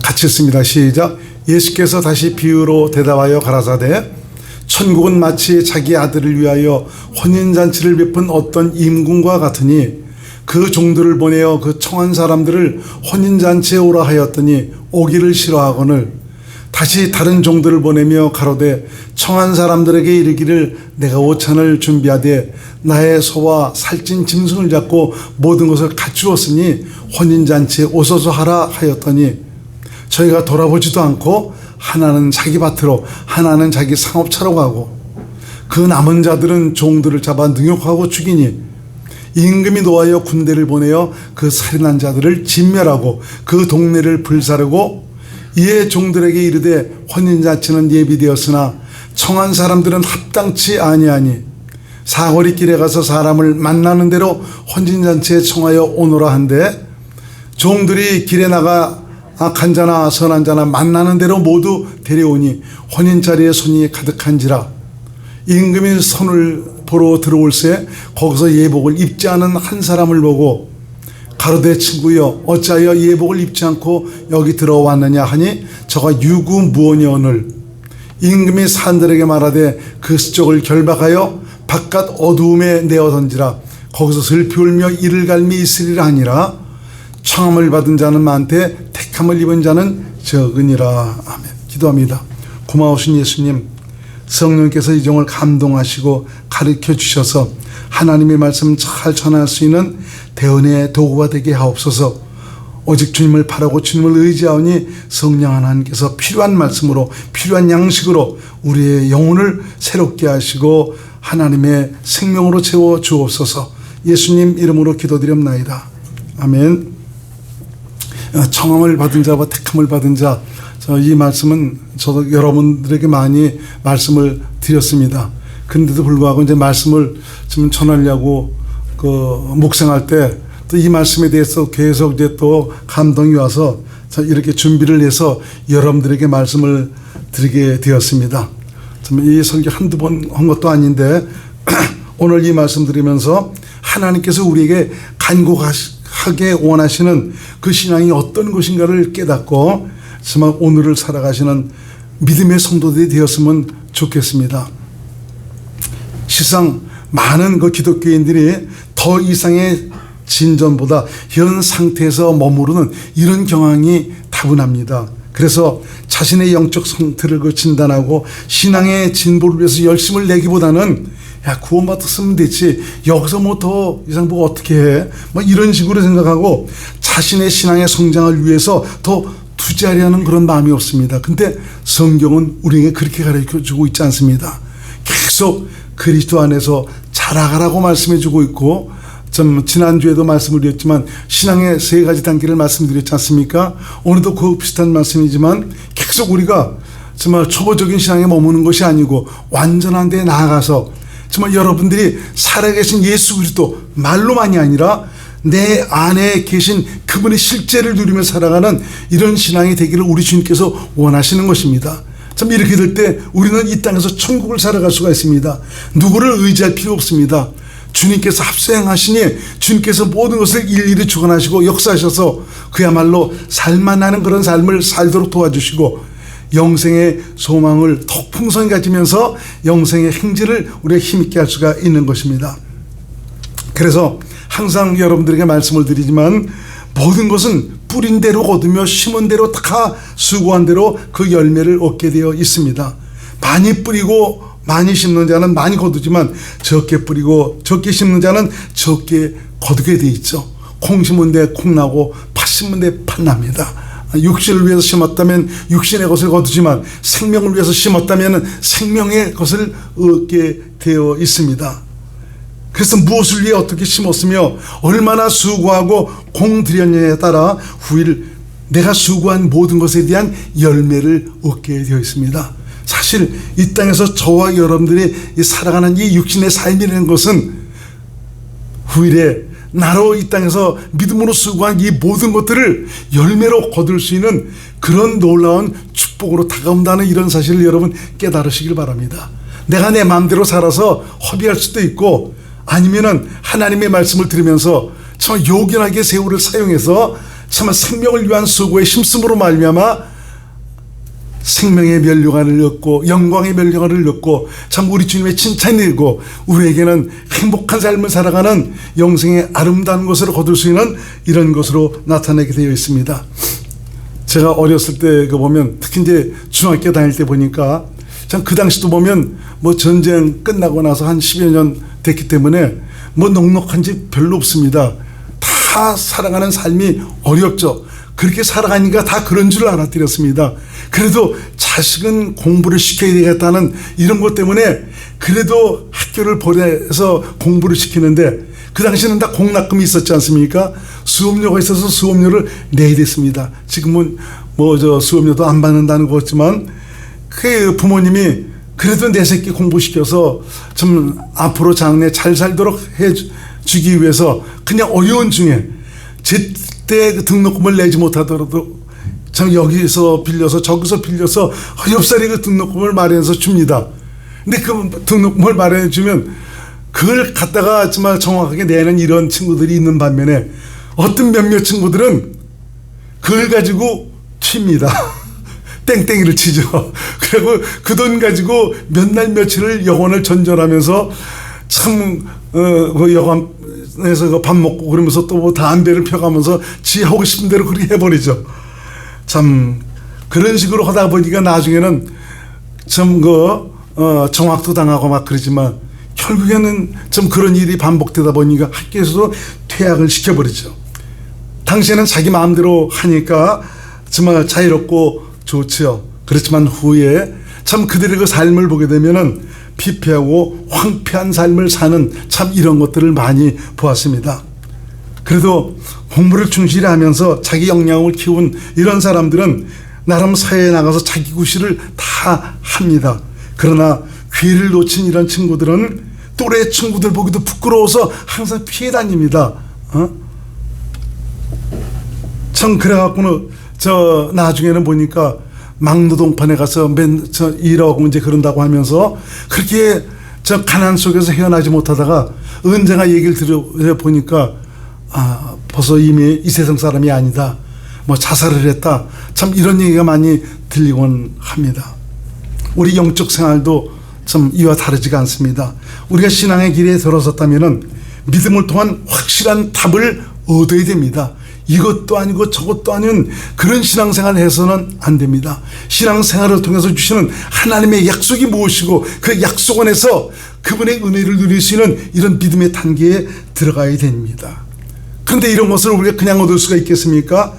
같이 읽습니다. 시작. 예수께서 다시 비유로 대답하여 가라사대 천국은 마치 자기 아들을 위하여 혼인잔치를 베푼 어떤 임금과 같으니 그 종들을 보내어 그 청한 사람들을 혼인잔치에 오라 하였더니 오기를 싫어하거늘 다시 다른 종들을 보내며 가로되 청한 사람들에게 이르기를 내가 오찬을 준비하되 나의 소와 살찐 짐승을 잡고 모든 것을 갖추었으니 혼인잔치에 오소서 하라 하였더니 저희가 돌아보지도 않고 하나는 자기 밭으로 하나는 자기 상업차로 가고 그 남은 자들은 종들을 잡아 능욕하고 죽이니 임금이 노하여 군대를 보내어 그 살인한 자들을 진멸하고 그 동네를 불사르고 이에 종들에게 이르되 혼인잔치는 예비되었으나 청한 사람들은 합당치 아니하니 사거리 길에 가서 사람을 만나는 대로 혼인잔치에 청하여 오너라 한데 종들이 길에 나가 악한 자나 선한 자나 만나는 대로 모두 데려오니 혼인자리에 손이 가득한지라 임금이 손을 보러 들어올새 거기서 예복을 입지 않은 한 사람을 보고 가로되 친구여 어찌하여 예복을 입지 않고 여기 들어왔느냐 하니 저가 유구무원이오늘 임금이 산들에게 말하되 그 수족을 결박하여 바깥 어두움에 내어 던지라 거기서 슬피 울며 이를 갈미 있으리라 하니라 청함을 받은 자는 많되 택함을 입은 자는 적으니라. 아멘. 기도합니다. 고마우신 예수님, 성령께서 이 종을 감동하시고 가르쳐 주셔서 하나님의 말씀 잘 전할 수 있는 대언의 도구가 되게 하옵소서. 오직 주님을 바라고 주님을 의지하오니 성령 하나님께서 필요한 말씀으로 필요한 양식으로 우리의 영혼을 새롭게 하시고 하나님의 생명으로 채워 주옵소서. 예수님 이름으로 기도드립나이다. 아멘. 청함을 받은 자와 택함을 받은 자, 이 말씀은 저도 여러분들에게 많이 말씀을 드렸습니다. 그런데도 불구하고 이제 말씀을 좀 전하려고 묵상할 때 또 이 말씀에 대해서 계속 이제 또 감동이 와서 이렇게 준비를 해서 여러분들에게 말씀을 드리게 되었습니다. 이 설교 한두 번 한 것도 아닌데 오늘 이 말씀 드리면서 하나님께서 우리에게 간곡하게 원하시는 그 신앙이 어떤 것인가를 깨닫고 정말 오늘을 살아가시는 믿음의 성도들이 되었으면 좋겠습니다. 실상 많은 그 기독교인들이 더 이상의 진전보다 현 상태에서 머무르는 이런 경향이 다분합니다. 그래서 자신의 영적 상태를 진단하고 신앙의 진보를 위해서 열심을 내기보다는 야 구원받았으면 됐지 여기서 뭐 더 이상 뭐 어떻게 해 뭐 이런 식으로 생각하고 자신의 신앙의 성장을 위해서 더 투자하려는 그런 마음이 없습니다. 근데 성경은 우리에게 그렇게 가르쳐주고 있지 않습니다. 계속 그리스도 안에서 자라가라고 말씀해주고 있고 지난주에도 말씀을 드렸지만 신앙의 세 가지 단계를 말씀드렸지 않습니까? 오늘도 그 비슷한 말씀이지만 계속 우리가 정말 초보적인 신앙에 머무는 것이 아니고 완전한 데에 나아가서 정말 여러분들이 살아계신 예수 그리스도 말로만이 아니라 내 안에 계신 그분의 실제를 누리며 살아가는 이런 신앙이 되기를 우리 주님께서 원하시는 것입니다. 참 이렇게 될 때 우리는 이 땅에서 천국을 살아갈 수가 있습니다. 누구를 의지할 필요 없습니다. 주님께서 합수행하시니 주님께서 모든 것을 일일이 주관하시고 역사하셔서 그야말로 살만하는 그런 삶을 살도록 도와주시고 영생의 소망을 더 풍성히 가지면서 영생의 행진을 우리가 힘있게 할 수가 있는 것입니다. 그래서 항상 여러분들에게 말씀을 드리지만 모든 것은 뿌린 대로 거두며 심은 대로 다 수고한 대로 그 열매를 얻게 되어 있습니다. 많이 뿌리고 많이 심는 자는 많이 거두지만 적게 뿌리고 적게 심는 자는 적게 거두게 되어 있죠. 콩 심은 데 콩 나고 팥 심은 데 팥 납니다. 육신을 위해서 심었다면 육신의 것을 거두지만 생명을 위해서 심었다면 생명의 것을 얻게 되어 있습니다. 그래서 무엇을 위해 어떻게 심었으며 얼마나 수고하고 공들였느냐에 따라 후일 내가 수고한 모든 것에 대한 열매를 얻게 되어 있습니다. 사실 이 땅에서 저와 여러분들이 살아가는 이 육신의 삶이라는 것은 후일에 나로 이 땅에서 믿음으로 수고한 이 모든 것들을 열매로 거둘 수 있는 그런 놀라운 축복으로 다가온다는 이런 사실을 여러분 깨달으시길 바랍니다. 내가 내 마음대로 살아서 허비할 수도 있고 아니면은 하나님의 말씀을 들으면서 참 요긴하게 세월을 사용해서 참 생명을 위한 수고에 힘쓰므로 말미암아 생명의 면류관을 얻고 영광의 면류관을 얻고 참 우리 주님의 칭찬이 되고 우리에게는 행복한 삶을 살아가는 영생의 아름다운 것으로 거둘 수 있는 이런 것으로 나타나게 되어 있습니다. 제가 어렸을 때 보면 특히 이제 중학교 다닐 때 보니까 참 그 당시도 보면 뭐 전쟁 끝나고 나서 한 10여 년 됐기 때문에 뭐 넉넉한 집 별로 없습니다. 다 살아가는 삶이 어렵죠. 그렇게 살아가니까 다 그런 줄 알아들었습니다. 그래도 자식은 공부를 시켜야 되겠다는 이런 것 때문에 그래도 학교를 보내서 공부를 시키는데 그 당시에는 다 공납금이 있었지 않습니까? 수업료가 있어서 수업료를 내야 됐습니다. 지금은 뭐 수업료도 안 받는다는 거지만 그 부모님이 그래도 내 새끼 공부시켜서 좀 앞으로 장래 잘 살도록 해주기 위해서 그냥 어려운 중에 제때 그 등록금을 내지 못하더라도 참 여기서 빌려서 저기서 빌려서 어렵사리 그 등록금을 마련해서 줍니다. 근데 그 등록금을 마련해 주면 그걸 갖다가 정말 정확하게 내는 이런 친구들이 있는 반면에 어떤 몇몇 친구들은 그걸 가지고 튑니다. 땡땡이를 치죠. 그리고 그 돈 가지고 몇 날 며칠을 영혼을 전전하면서 참 그 여관에서 밥 먹고 그러면서 또 뭐 담배를 펴가면서 지 하고 싶은 대로 그렇게 해버리죠. 참 그런 식으로 하다 보니까 나중에는 참 정확도 당하고 막 그러지만 결국에는 좀 그런 일이 반복되다 보니까 학교에서도 퇴학을 시켜버리죠. 당시에는 자기 마음대로 하니까 정말 자유롭고 좋지요. 그렇지만 후에 참 그들의 그 삶을 보게 되면은 피폐하고 황폐한 삶을 사는 참 이런 것들을 많이 보았습니다. 그래도 공부를 충실히 하면서 자기 역량을 키운 이런 사람들은 나름 사회에 나가서 자기 구실을 다 합니다. 그러나 기회를 놓친 이런 친구들은 또래 친구들 보기도 부끄러워서 항상 피해 다닙니다. 참 그래갖고는 나중에는 보니까 막노동판에 가서 일하고 이제 그런다고 하면서 그렇게 가난 속에서 헤어나지 못하다가 언젠가 얘기를 들어보니까 벌써 이미 이 세상 사람이 아니다. 뭐 자살을 했다. 참 이런 얘기가 많이 들리곤 합니다. 우리 영적 생활도 참 이와 다르지가 않습니다. 우리가 신앙의 길에 들어섰다면은 믿음을 통한 확실한 답을 얻어야 됩니다. 이것도 아니고 저것도 아닌 그런 신앙생활을 해서는 안 됩니다. 신앙생활을 통해서 주시는 하나님의 약속이 무엇이고 그 약속 안에서 그분의 은혜를 누릴 수 있는 이런 믿음의 단계에 들어가야 됩니다. 그런데 이런 것을 우리가 그냥 얻을 수가 있겠습니까?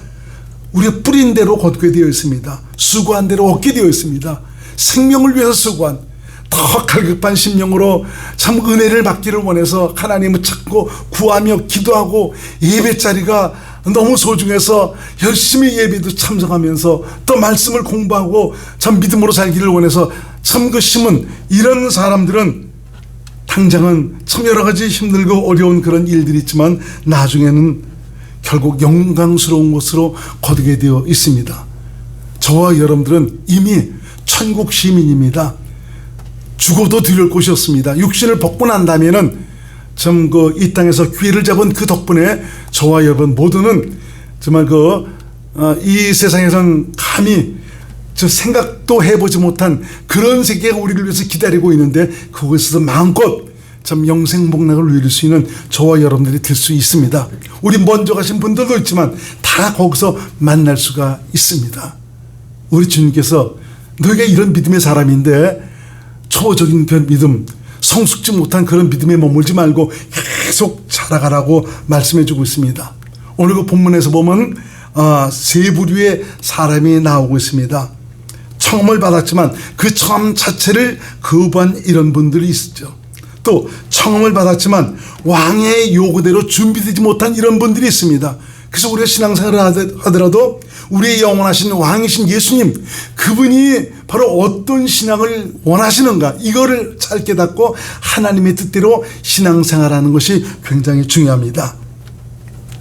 우리가 뿌린 대로 걷게 되어 있습니다. 수고한 대로 얻게 되어 있습니다. 생명을 위해서 수고한 더 갈급한 심령으로 참 은혜를 받기를 원해서 하나님을 찾고 구하며 기도하고 예배 자리가 너무 소중해서 열심히 예배도 참석하면서 또 말씀을 공부하고 참 믿음으로 살기를 원해서 참 그 심은 이런 사람들은 당장은 참 여러 가지 힘들고 어려운 그런 일들이 있지만 나중에는 결국 영광스러운 것으로 거두게 되어 있습니다. 저와 여러분들은 이미 천국 시민입니다. 죽어도 들을 곳이 없습니다. 육신을 벗고 난다면은 참 이 땅에서 기회를 잡은 그 덕분에 저와 여러분 모두는 정말 이 세상에선 감히 생각도 해보지 못한 그런 세계가 우리를 위해서 기다리고 있는데 그곳에서 마음껏 참 영생복락을 누릴 수 있는 저와 여러분들이 될 수 있습니다. 우리 먼저 가신 분들도 있지만 다 거기서 만날 수가 있습니다. 우리 주님께서 너희가 이런 믿음의 사람인데 초적인 그 믿음, 성숙지 못한 그런 믿음에 머물지 말고 계속 자라가라고 말씀해 주고 있습니다. 오늘 그 본문에서 보면 세 부류의 사람이 나오고 있습니다. 청음을 받았지만 그 청음 자체를 거부한 이런 분들이 있었죠. 또 청음을 받았지만 왕의 요구대로 준비되지 못한 이런 분들이 있습니다. 그래서 우리가 신앙생활을 하더라도 우리의 영원하신 왕이신 예수님, 그분이 바로 어떤 신앙을 원하시는가 이거를 잘 깨닫고 하나님의 뜻대로 신앙생활하는 것이 굉장히 중요합니다.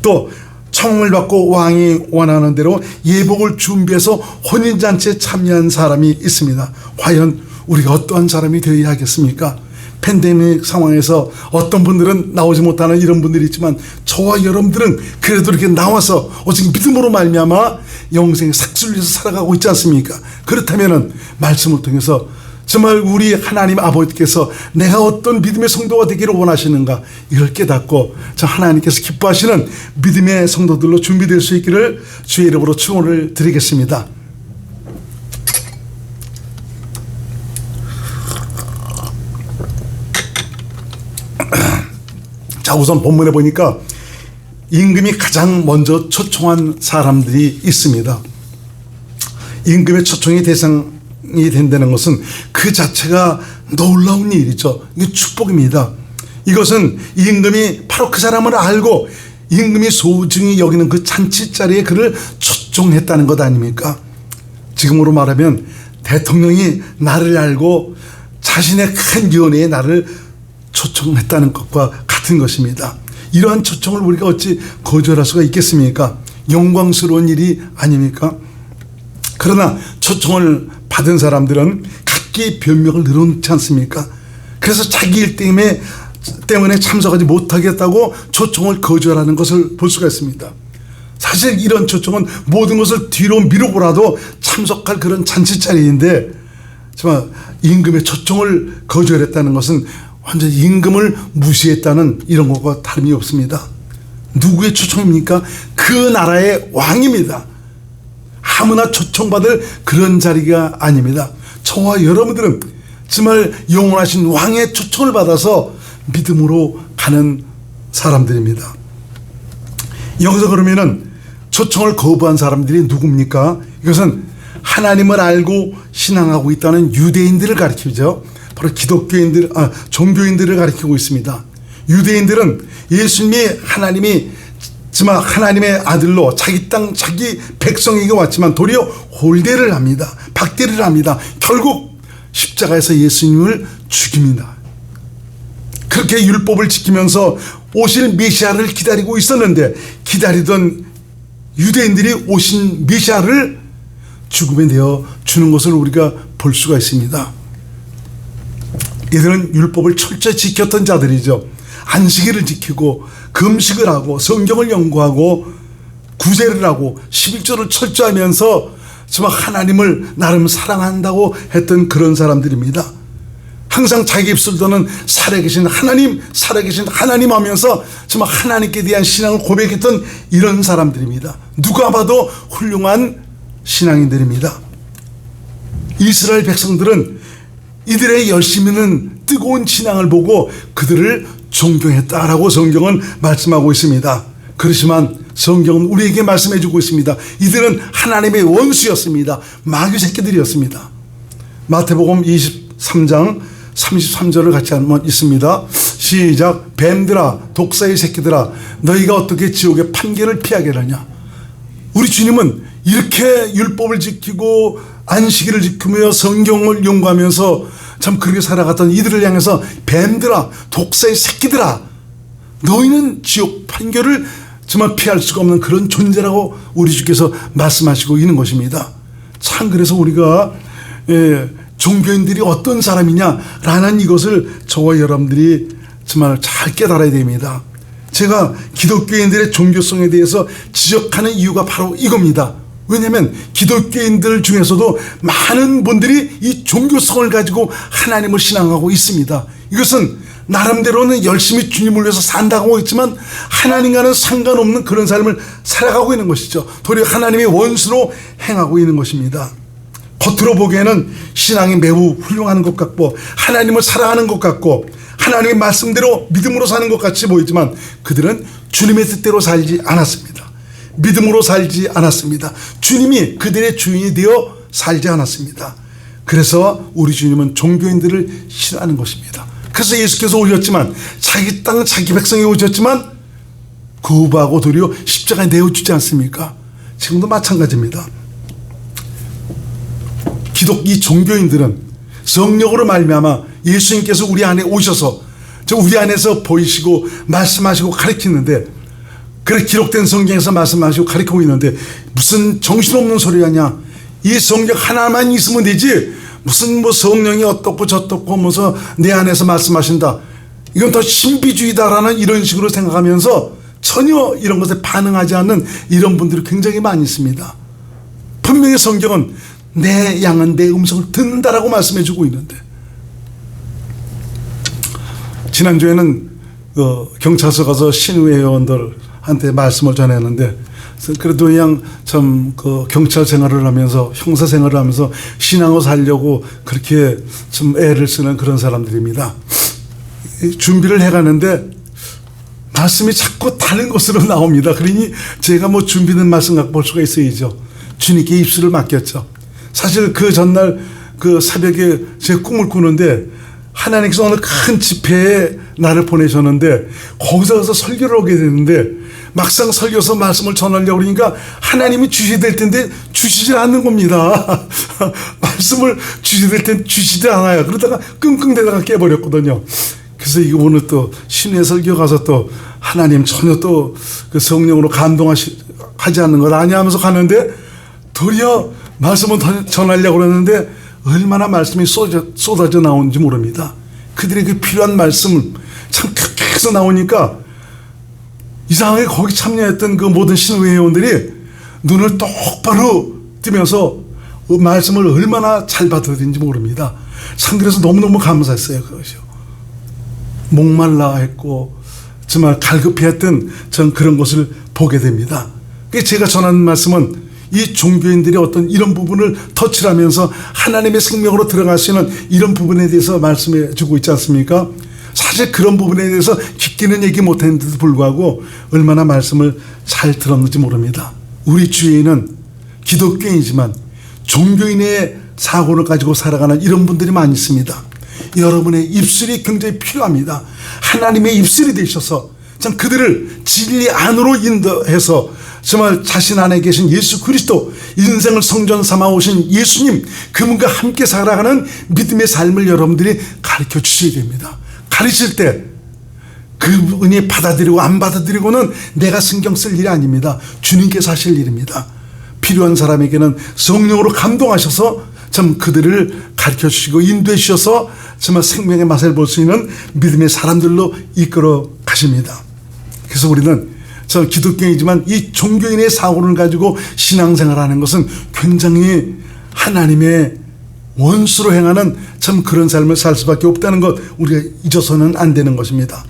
또 청음을 받고 왕이 원하는 대로 예복을 준비해서 혼인잔치에 참여한 사람이 있습니다. 과연 우리가 어떠한 사람이 되어야 하겠습니까? 팬데믹 상황에서 어떤 분들은 나오지 못하는 이런 분들이 있지만 저와 여러분들은 그래도 이렇게 나와서 오직 믿음으로 말미암아 영생의 삭슬에서 살아가고 있지 않습니까? 그렇다면은 말씀을 통해서 정말 우리 하나님 아버지께서 내가 어떤 믿음의 성도가 되기를 원하시는가 이걸 깨닫고 저 하나님께서 기뻐하시는 믿음의 성도들로 준비될 수 있기를 주의 이름으로 축원을 드리겠습니다. 자, 우선 본문에 보니까 임금이 가장 먼저 초청한 사람들이 있습니다. 임금의 초청이 대상이 된다는 것은 그 자체가 놀라운 일이죠. 이게 축복입니다. 이것은 임금이 바로 그 사람을 알고 임금이 소중히 여기는 그 잔치 자리에 그를 초청했다는 것 아닙니까? 지금으로 말하면 대통령이 나를 알고 자신의 큰 연회에 나를 초청했다는 것과 같은 것입니다. 이러한 초청을 우리가 어찌 거절할 수가 있겠습니까? 영광스러운 일이 아닙니까? 그러나 초청을 받은 사람들은 각기 변명을 늘어놓지 않습니까? 그래서 자기 일 때문에 참석하지 못하겠다고 초청을 거절하는 것을 볼 수가 있습니다. 사실 이런 초청은 모든 것을 뒤로 미루고라도 참석할 그런 잔치 자리인데 정말 임금의 초청을 거절했다는 것은 완전 임금을 무시했다는 이런 것과 다름이 없습니다. 누구의 초청입니까? 그 나라의 왕입니다. 아무나 초청받을 그런 자리가 아닙니다. 저와 여러분들은 정말 영원하신 왕의 초청을 받아서 믿음으로 가는 사람들입니다. 여기서 그러면은 초청을 거부한 사람들이 누굽니까? 이것은 하나님을 알고 신앙하고 있다는 유대인들을 가리키죠. 바로 기독교인들, 종교인들을 가리키고 있습니다. 유대인들은 예수님이 하나님의 아들로 자기 땅, 자기 백성에게 왔지만 도리어 홀대를 합니다. 박대를 합니다. 결국 십자가에서 예수님을 죽입니다. 그렇게 율법을 지키면서 오실 메시아를 기다리고 있었는데 기다리던 유대인들이 오신 메시아를 죽음에 내어 주는 것을 우리가 볼 수가 있습니다. 이들은 율법을 철저히 지켰던 자들이죠. 안식일을 지키고 금식을 하고 성경을 연구하고 구제를 하고 11조를 철저하면서 정말 하나님을 나름 사랑한다고 했던 그런 사람들입니다. 항상 자기 입술로는 살아계신 하나님 하면서 정말 하나님께 대한 신앙을 고백했던 이런 사람들입니다. 누가 봐도 훌륭한 신앙인들입니다. 이스라엘 백성들은 이들의 열심히는 뜨거운 신앙을 보고 그들을 존경했다라고 성경은 말씀하고 있습니다. 그렇지만 성경은 우리에게 말씀해 주고 있습니다. 이들은 하나님의 원수였습니다. 마귀 새끼들이었습니다. 마태복음 23장 33절을 같이 한번 있습니다. 시작. 뱀들아, 독사의 새끼들아, 너희가 어떻게 지옥의 판결을 피하게 하냐. 우리 주님은 이렇게 율법을 지키고 안식일을 지키며 성경을 연구하면서 참 그렇게 살아갔던 이들을 향해서 뱀들아, 독사의 새끼들아, 너희는 지옥 판결을 정말 피할 수가 없는 그런 존재라고 우리 주께서 말씀하시고 있는 것입니다. 참 그래서 우리가 종교인들이 어떤 사람이냐라는 이것을 저와 여러분들이 정말 잘 깨달아야 됩니다. 제가 기독교인들의 종교성에 대해서 지적하는 이유가 바로 이겁니다. 왜냐하면 기독교인들 중에서도 많은 분들이 이 종교성을 가지고 하나님을 신앙하고 있습니다. 이것은 나름대로는 열심히 주님을 위해서 산다고 했지만 하나님과는 상관없는 그런 삶을 살아가고 있는 것이죠. 도리어 하나님의 원수로 행하고 있는 것입니다. 겉으로 보기에는 신앙이 매우 훌륭한 것 같고 하나님을 사랑하는 것 같고 하나님의 말씀대로 믿음으로 사는 것 같이 보이지만 그들은 주님의 뜻대로 살지 않았습니다. 믿음으로 살지 않았습니다. 주님이 그들의 주인이 되어 살지 않았습니다. 그래서 우리 주님은 종교인들을 싫어하는 것입니다. 그래서 예수께서 오셨지만 자기 땅 자기 백성이 오셨지만 거부하고 도리어 십자가에 내어주지 않습니까? 지금도 마찬가지입니다. 이 종교인들은 성령으로 말미암아 예수님께서 우리 안에 오셔서 우리 안에서 보이시고 말씀하시고 가르치는데 그래 기록된 성경에서 말씀하시고 가르치고 있는데 무슨 정신없는 소리 하냐. 이 성경 하나만 있으면 되지 무슨 뭐 성령이 어떻고 저떻고 하면서 내 안에서 말씀하신다, 이건 더 신비주의다라는 이런 식으로 생각하면서 전혀 이런 것에 반응하지 않는 이런 분들이 굉장히 많이 있습니다. 분명히 성경은 내 양은 내 음성을 듣는다라고 말씀해 주고 있는데, 지난주에는 경찰서 가서 신우회원들한테 말씀을 전했는데, 그래도 그냥 참 경찰 생활을 하면서 형사 생활을 하면서 신앙을 살려고 그렇게 좀 애를 쓰는 그런 사람들입니다. 준비를 해가는데 말씀이 자꾸 다른 것으로 나옵니다. 그러니 제가 뭐 준비된 말씀 갖고 볼 수가 있어야죠. 주님께 입술을 맡겼죠. 사실 그 전날 그 새벽에 제 꿈을 꾸는데 하나님께서 어느 큰 집회에 나를 보내셨는데 거기서 가서 설교를 하게 되는데, 막상 설교서 말씀을 전하려고 그러니까 하나님이 주셔야 될 텐데 주시지 않는 겁니다. 말씀을 주셔야 될 텐데 주시지 않아요. 그러다가 끙끙대다가 깨버렸거든요. 그래서 이거 오늘 또 신의 설교 가서 또 하나님 전혀 또 그 성령으로 감동하지 않는 것 아니야 하면서 가는데, 도리어 말씀을 전하려고 그러는데 얼마나 말씀이 쏟아져 나오는지 모릅니다. 그들에게 필요한 말씀을 참 계속 나오니까 이상하게 거기 참여했던 그 모든 신회원들이 눈을 똑바로 뜨면서 그 말씀을 얼마나 잘 받아들인지 모릅니다. 참 그래서 너무너무 감사했어요. 그것이요. 목말라 했고 정말 갈급해했던 전 그런 것을 보게 됩니다. 제가 전하는 말씀은 이 종교인들이 어떤 이런 부분을 터치하면서 하나님의 생명으로 들어갈 수 있는 이런 부분에 대해서 말씀해 주고 있지 않습니까? 사실 그런 부분에 대해서 깊게는 얘기 못했는데도 불구하고 얼마나 말씀을 잘 들었는지 모릅니다. 우리 주위에는 기독교인이지만 종교인의 사고를 가지고 살아가는 이런 분들이 많이 있습니다. 여러분의 입술이 굉장히 필요합니다. 하나님의 입술이 되셔서 참 그들을 진리 안으로 인도해서 정말 자신 안에 계신 예수 그리스도, 인생을 성전 삼아 오신 예수님, 그분과 함께 살아가는 믿음의 삶을 여러분들이 가르쳐 주셔야 됩니다. 가르칠 때 그분이 받아들이고 안 받아들이고는 내가 신경 쓸 일이 아닙니다. 주님께서 하실 일입니다. 필요한 사람에게는 성령으로 감동하셔서 참 그들을 가르쳐 주시고 인도해 주셔서 정말 생명의 맛을 볼 수 있는 믿음의 사람들로 이끌어 가십니다. 그래서 우리는 저 기독교이지만 이 종교인의 사고를 가지고 신앙생활하는 것은 굉장히 하나님의 원수로 행하는 참 그런 삶을 살 수밖에 없다는 것, 우리가 잊어서는 안 되는 것입니다.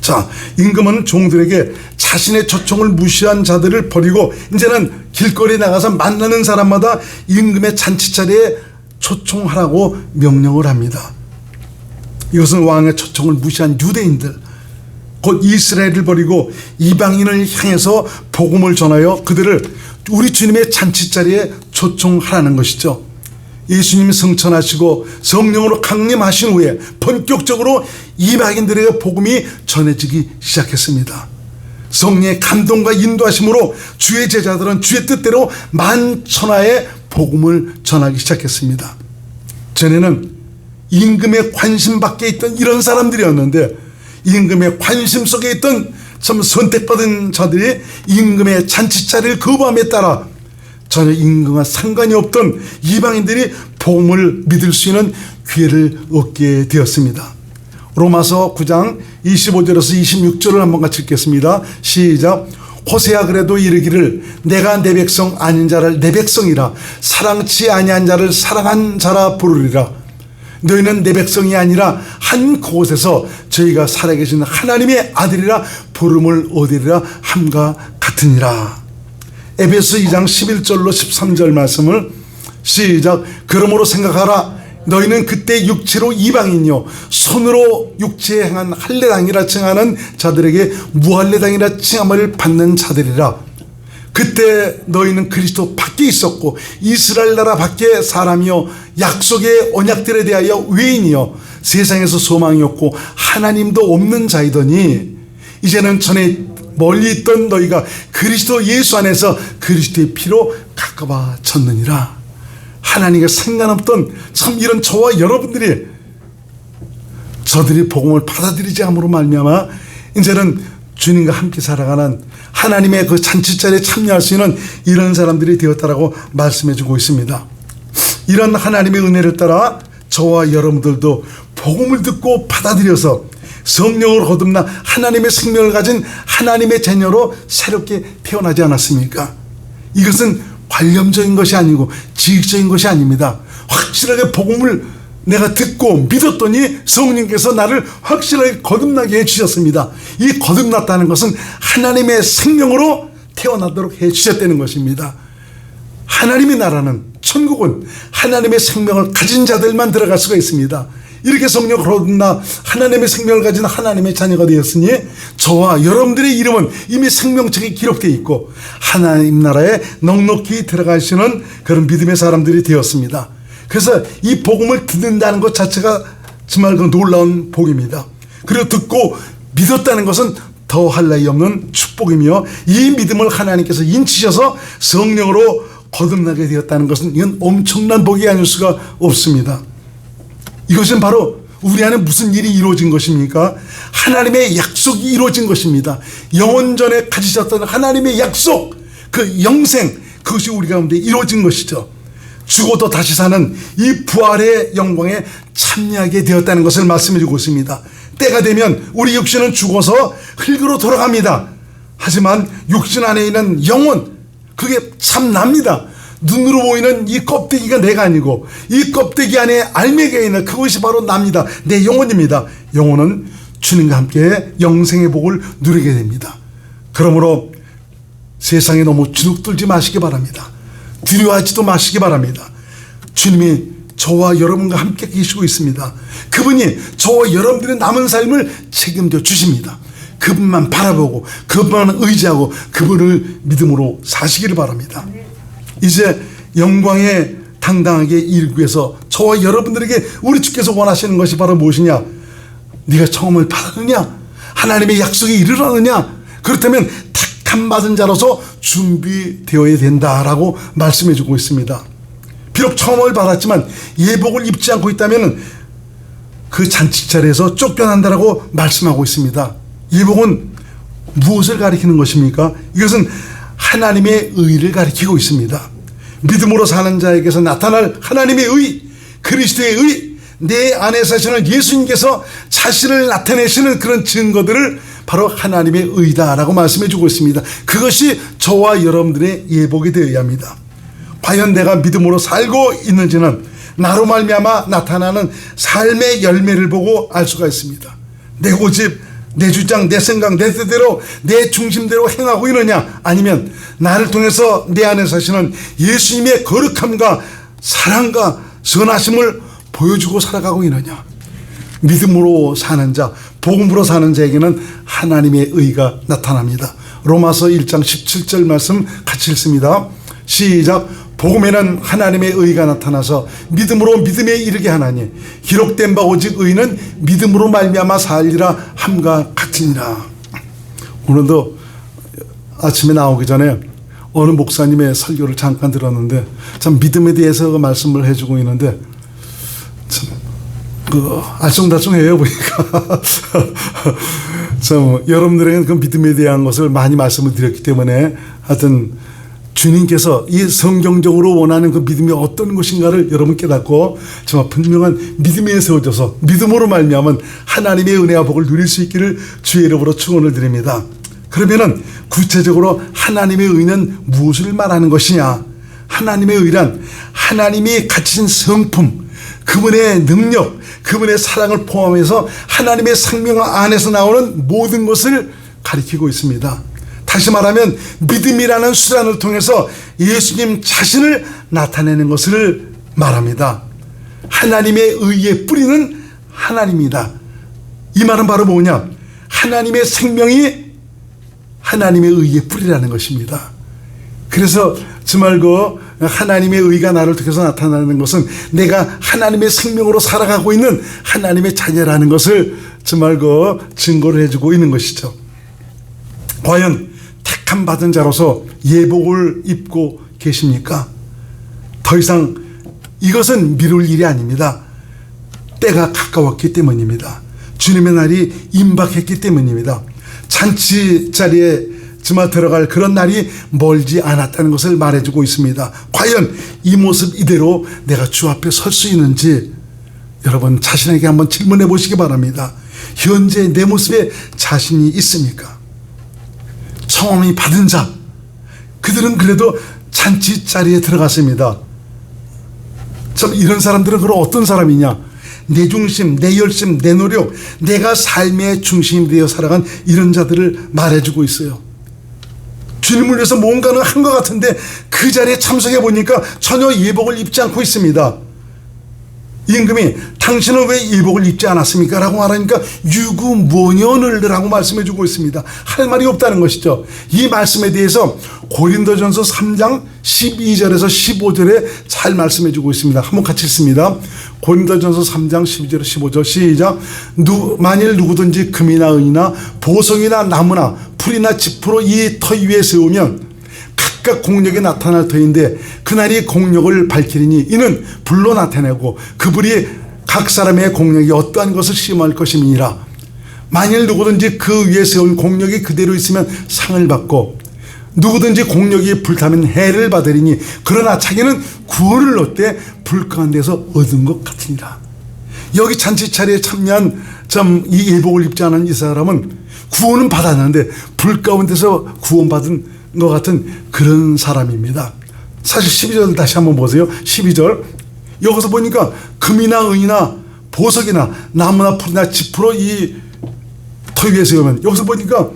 자, 임금은 종들에게 자신의 초청을 무시한 자들을 버리고 이제는 길거리에 나가서 만나는 사람마다 임금의 잔치자리에 초청하라고 명령을 합니다. 이것은 왕의 초청을 무시한 유대인들, 곧 이스라엘을 버리고 이방인을 향해서 복음을 전하여 그들을 우리 주님의 잔치자리에 초청하라는 것이죠. 예수님이 성천하시고 성령으로 강림하신 후에 본격적으로 이방인들에게 복음이 전해지기 시작했습니다. 성령의 감동과 인도하심으로 주의 제자들은 주의 뜻대로 만천하에 복음을 전하기 시작했습니다. 전에는 임금의 관심 밖에 있던 이런 사람들이었는데, 임금의 관심 속에 있던 참 선택받은 자들이 임금의 잔치자리를 거부함에 따라 전혀 임금과 상관이 없던 이방인들이 복음을 믿을 수 있는 기회를 얻게 되었습니다. 로마서 9장 25절에서 26절을 한번 같이 읽겠습니다. 시작. 호세아 그래도 이르기를 내가 내 백성 아닌 자를 내 백성이라, 사랑치 아니한 자를 사랑한 자라 부르리라. 너희는 내 백성이 아니라 한 곳에서 저희가 살아계신 하나님의 아들이라 부름을 얻으리라 함과 같으니라. 에베소 2장 11절로 13절 말씀을 시작. 그러므로 생각하라. 너희는 그때 육체로 이방인이요 손으로 육체에 행한 할례당이라 칭하는 자들에게 무할례당이라 칭함을 받는 자들이라. 그때 너희는 그리스도 밖에 있었고 이스라엘 나라 밖에 사람이요 약속의 언약들에 대하여 외인이요 세상에서 소망이 없고 하나님도 없는 자이더니, 이제는 전에 멀리 있던 너희가 그리스도 예수 안에서 그리스도의 피로 가까워졌느니라. 하나님과 상관없던 참 이런 저와 여러분들이 저들이 복음을 받아들이지 않음으로 말미암아 이제는 주님과 함께 살아가는 하나님의 그 잔치자리에 참여할 수 있는 이런 사람들이 되었다라고 말씀해 주고 있습니다. 이런 하나님의 은혜를 따라 저와 여러분들도 복음을 듣고 받아들여서 성령으로 거듭나 하나님의 생명을 가진 하나님의 자녀로 새롭게 태어나지 않았습니까? 이것은 관념적인 것이 아니고 지식적인 것이 아닙니다. 확실하게 복음을 내가 듣고 믿었더니 성령께서 나를 확실하게 거듭나게 해주셨습니다. 이 거듭났다는 것은 하나님의 생명으로 태어나도록 해주셨다는 것입니다. 하나님의 나라는, 천국은 하나님의 생명을 가진 자들만 들어갈 수가 있습니다. 이렇게 성령으로 거듭나 하나님의 생명을 가진 하나님의 자녀가 되었으니 저와 여러분들의 이름은 이미 생명책에 기록되어 있고 하나님 나라에 넉넉히 들어가시는 그런 믿음의 사람들이 되었습니다. 그래서 이 복음을 듣는다는 것 자체가 정말 그 놀라운 복입니다. 그리고 듣고 믿었다는 것은 더할 나위 없는 축복이며, 이 믿음을 하나님께서 인치셔서 성령으로 거듭나게 되었다는 것은 이건 엄청난 복이 아닐 수가 없습니다. 이것은 바로 우리 안에 무슨 일이 이루어진 것입니까? 하나님의 약속이 이루어진 것입니다. 영원전에 가지셨던 하나님의 약속, 그 영생, 그것이 우리 가운데 이루어진 것이죠. 죽어도 다시 사는 이 부활의 영광에 참여하게 되었다는 것을 말씀해 주고 있습니다. 때가 되면 우리 육신은 죽어서 흙으로 돌아갑니다. 하지만 육신 안에 있는 영혼, 그게 참납니다. 눈으로 보이는 이 껍데기가 내가 아니고 이 껍데기 안에 알맹이가 있는 그것이 바로 납니다. 내 영혼입니다. 영혼은 주님과 함께 영생의 복을 누리게 됩니다. 그러므로 세상에 너무 주눅들지 마시기 바랍니다. 두려워하지도 마시기 바랍니다. 주님이 저와 여러분과 함께 계시고 있습니다. 그분이 저와 여러분들의 남은 삶을 책임져 주십니다. 그분만 바라보고 그분만 의지하고 그분을 믿음으로 사시기를 바랍니다. 이제 영광에 당당하게 이르기 위해서 저와 여러분들에게 우리 주께서 원하시는 것이 바로 무엇이냐? 네가 청음을 받았느냐? 하나님의 약속에 이르렀느냐? 그렇다면 택함 받은 자로서 준비되어야 된다라고 말씀해 주고 있습니다. 비록 청음을 받았지만 예복을 입지 않고 있다면 그 잔치 자리에서 쫓겨난다라고 말씀하고 있습니다. 예복은 무엇을 가리키는 것입니까? 이것은 하나님의 의를 가리키고 있습니다. 믿음으로 사는 자에게서 나타날 하나님의 의, 그리스도의 의, 내 안에 사시는 예수님께서 자신을 나타내시는 그런 증거들을 바로 하나님의 의다라고 말씀해 주고 있습니다. 그것이 저와 여러분들의 예복이 되어야 합니다. 과연 내가 믿음으로 살고 있는지는 나로 말미암아 나타나는 삶의 열매를 보고 알 수가 있습니다. 내 고집, 내 주장, 내 생각, 내 뜻대로, 내 중심대로 행하고 있느냐, 아니면 나를 통해서 내 안에 사시는 예수님의 거룩함과 사랑과 선하심을 보여주고 살아가고 있느냐. 믿음으로 사는 자, 복음으로 사는 자에게는 하나님의 의가 나타납니다. 로마서 1장 17절 말씀 같이 읽습니다. 시작. 복음에는 하나님의 의가 나타나서 믿음으로 믿음에 이르게 하나니 기록된 바 오직 의는 믿음으로 말미암아 살리라 함과 같으니라. 오늘도 아침에 나오기 전에 어느 목사님의 설교를 잠깐 들었는데 참 믿음에 대해서 말씀을 해주고 있는데 참 알쏭달쏭해요 보니까. 참 여러분들에게는 그 믿음에 대한 것을 많이 말씀을 드렸기 때문에 하여튼 주님께서 이 성경적으로 원하는 그 믿음이 어떤 것인가를 여러분 깨닫고 정말 분명한 믿음에 세워져서 믿음으로 말미암은 하나님의 은혜와 복을 누릴 수 있기를 주의 이름으로 축원을 드립니다. 그러면은 구체적으로 하나님의 의는 무엇을 말하는 것이냐? 하나님의 의란 하나님이 가지신 성품, 그분의 능력, 그분의 사랑을 포함해서 하나님의 생명 안에서 나오는 모든 것을 가리키고 있습니다. 다시 말하면 믿음이라는 수단을 통해서 예수님 자신을 나타내는 것을 말합니다. 하나님의 의의 뿌리는 하나님이다. 이 말은 바로 뭐냐? 하나님의 생명이 하나님의 의의 뿌리라는 것입니다. 그래서 정말 그 하나님의 의가 나를 통해서 나타나는 것은 내가 하나님의 생명으로 살아가고 있는 하나님의 자녀라는 것을 정말 그 증거를 해주고 있는 것이죠. 과연 택함 받은 자로서 예복을 입고 계십니까? 더 이상 이것은 미룰 일이 아닙니다. 때가 가까웠기 때문입니다. 주님의 날이 임박했기 때문입니다. 잔치 자리에 정말 들어갈 그런 날이 멀지 않았다는 것을 말해주고 있습니다. 과연 이 모습 이대로 내가 주 앞에 설 수 있는지 여러분 자신에게 한번 질문해 보시기 바랍니다. 현재 내 모습에 자신이 있습니까? 청함이 받은 자, 그들은 그래도 잔치 자리에 들어갔습니다. 참 이런 사람들은 그럼 어떤 사람이냐? 내 중심, 내 열심, 내 노력, 내가 삶의 중심이 되어 살아간 이런 자들을 말해주고 있어요. 주님을 위해서 뭔가는 한 것 같은데 그 자리에 참석해 보니까 전혀 예복을 입지 않고 있습니다. 임금이 당신은 왜 예복을 입지 않았습니까? 라고 말하니까 유구무원을 라고 말씀해 주고 있습니다. 할 말이 없다는 것이죠. 이 말씀에 대해서 고린도전서 3장 12절에서 15절에 잘 말씀해 주고 있습니다. 한번 같이 읽습니다. 고린도전서 3장 12절 15절 시작. 만일 누구든지 금이나 은이나 보석이나 나무나 풀이나 짚으로 이 터 위에 세우면 각각 공력이 나타날 터인데 그날이 공력을 밝히리니 이는 불로 나타내고 그 불이 각 사람의 공력이 어떠한 것을 시험할 것임이니라. 만일 누구든지 그 위에 세운 공력이 그대로 있으면 상을 받고 누구든지 공력이 불타면 해를 받으리니 그러나 자기는 구원을 얻되 불 가운데서 얻은 것 같으니라. 여기 잔치 차례에 참여한 이 예복을 입지 않은 이 사람은 구원은 받았는데 불 가운데서 구원받은 것 같은 그런 사람입니다. 사실 12절 다시 한번 보세요. 12절 여기서 보니까 금이나 은이나 보석이나 나무나 풀이나 짚으로 이 터 위에 세우면 여기서 보니까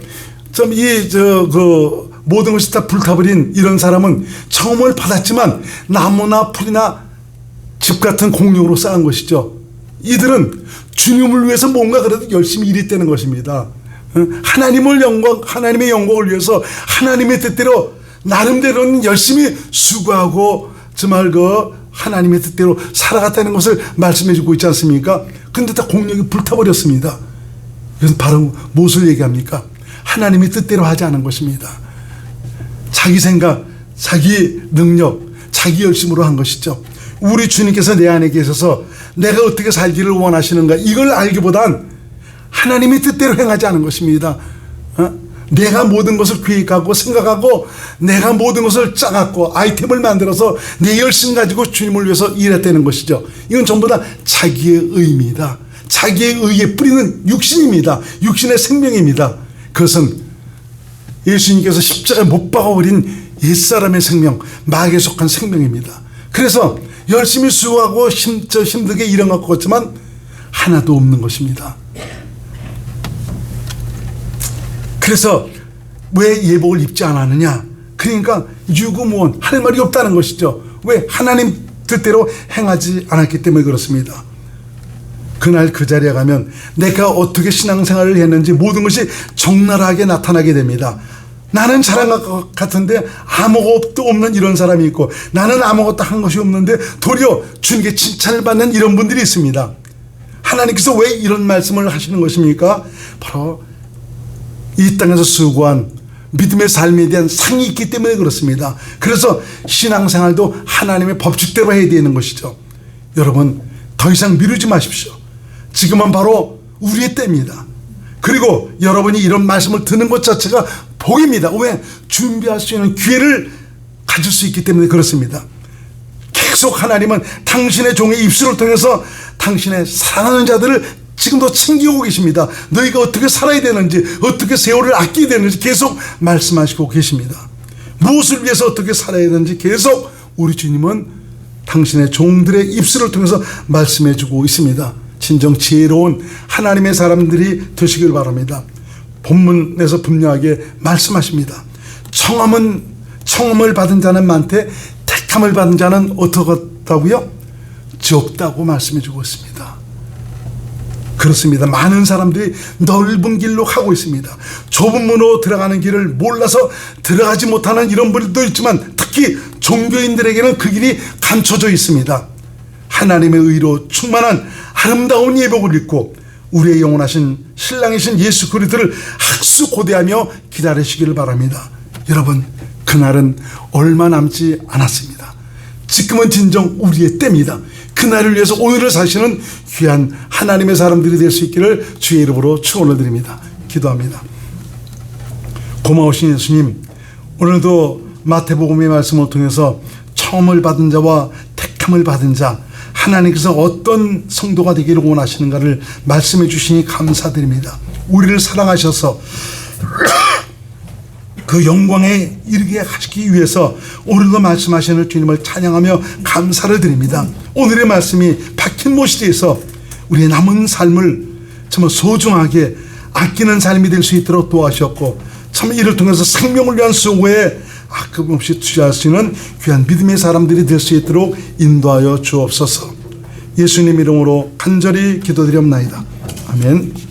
모든 것이 다 불타버린 이런 사람은 청음을 받았지만 나무나 풀이나 집 같은 공력으로 쌓은 것이죠. 이들은 주님을 위해서 뭔가 그래도 열심히 일했다는 것입니다. 하나님의 영광을 위해서 하나님의 뜻대로 나름대로는 열심히 수고하고 정말 하나님의 뜻대로 살아갔다는 것을 말씀해 주고 있지 않습니까? 근데 다 공력이 불타버렸습니다. 이것은 바로 무엇을 얘기합니까? 하나님의 뜻대로 하지 않은 것입니다. 자기 생각, 자기 능력, 자기 열심으로 한 것이죠. 우리 주님께서 내 안에 계셔서 내가 어떻게 살기를 원하시는가 이걸 알기보단 하나님의 뜻대로 행하지 않은 것입니다. 내가 모든 것을 계획하고 생각하고 내가 모든 것을 짜갖고 아이템을 만들어서 내 열심 가지고 주님을 위해서 일했다는 것이죠. 이건 전부 다 자기의 의입니다. 자기의 의에 뿌리는 육신입니다. 육신의 생명입니다. 그것은 예수님께서 십자가에 못 박아버린 옛사람의 생명, 마귀에 속한 생명입니다. 그래서 열심히 수고하고 힘들게 일한 것 같지만 하나도 없는 것입니다. 그래서 왜 예복을 입지 않았느냐? 그러니까 유구무원, 할 말이 없다는 것이죠. 왜? 하나님 뜻대로 행하지 않았기 때문에 그렇습니다. 그날 그 자리에 가면 내가 어떻게 신앙생활을 했는지 모든 것이 적나라하게 나타나게 됩니다. 나는 잘한 것 같은데 아무것도 없는 이런 사람이 있고 나는 아무것도 한 것이 없는데 도리어 주님께 칭찬을 받는 이런 분들이 있습니다. 하나님께서 왜 이런 말씀을 하시는 것입니까? 바로 이 땅에서 수고한 믿음의 삶에 대한 상이 있기 때문에 그렇습니다. 그래서 신앙생활도 하나님의 법칙대로 해야 되는 것이죠. 여러분 더 이상 미루지 마십시오. 지금은 바로 우리의 때입니다. 그리고 여러분이 이런 말씀을 듣는 것 자체가 복입니다. 왜? 준비할 수 있는 기회를 가질 수 있기 때문에 그렇습니다. 계속 하나님은 당신의 종의 입술을 통해서 당신의 사랑하는 자들을 지금도 챙기고 계십니다. 너희가 어떻게 살아야 되는지 어떻게 세월을 아껴야 되는지 계속 말씀하시고 계십니다. 무엇을 위해서 어떻게 살아야 되는지 계속 우리 주님은 당신의 종들의 입술을 통해서 말씀해 주고 있습니다. 진정 지혜로운 하나님의 사람들이 되시길 바랍니다. 본문에서 분명하게 말씀하십니다. 청함을 받은 자는 많되 택함을 받은 자는 어떻다고요? 적다고 말씀해 주고 있습니다. 그렇습니다. 많은 사람들이 넓은 길로 가고 있습니다. 좁은 문으로 들어가는 길을 몰라서 들어가지 못하는 이런 분들도 있지만 특히 종교인들에게는 그 길이 감춰져 있습니다. 하나님의 의로 충만한 아름다운 예복을 입고 우리의 영원하신 신랑이신 예수 그리스도를 학수고대하며 기다리시기를 바랍니다. 여러분 그날은 얼마 남지 않았습니다. 지금은 진정 우리의 때입니다. 그날을 위해서 오늘을 사시는 귀한 하나님의 사람들이 될 수 있기를 주의 이름으로 축원을 드립니다. 기도합니다. 고마우신 예수님, 오늘도 마태복음의 말씀을 통해서 처음을 받은 자와 택함을 받은 자, 하나님께서 어떤 성도가 되기를 원하시는가를 말씀해 주시니 감사드립니다. 우리를 사랑하셔서 그 영광에 이르게 하시기 위해서 오늘도 말씀하시는 주님을 찬양하며 감사를 드립니다. 오늘의 말씀이 박힌 못이 돼서 우리의 남은 삶을 정말 소중하게 아끼는 삶이 될 수 있도록 도와주셨고, 참 이를 통해서 생명을 위한 수고에 아낌없이 투자할 수 있는 귀한 믿음의 사람들이 될 수 있도록 인도하여 주옵소서. 예수님 이름으로 간절히 기도드리옵나이다. 아멘.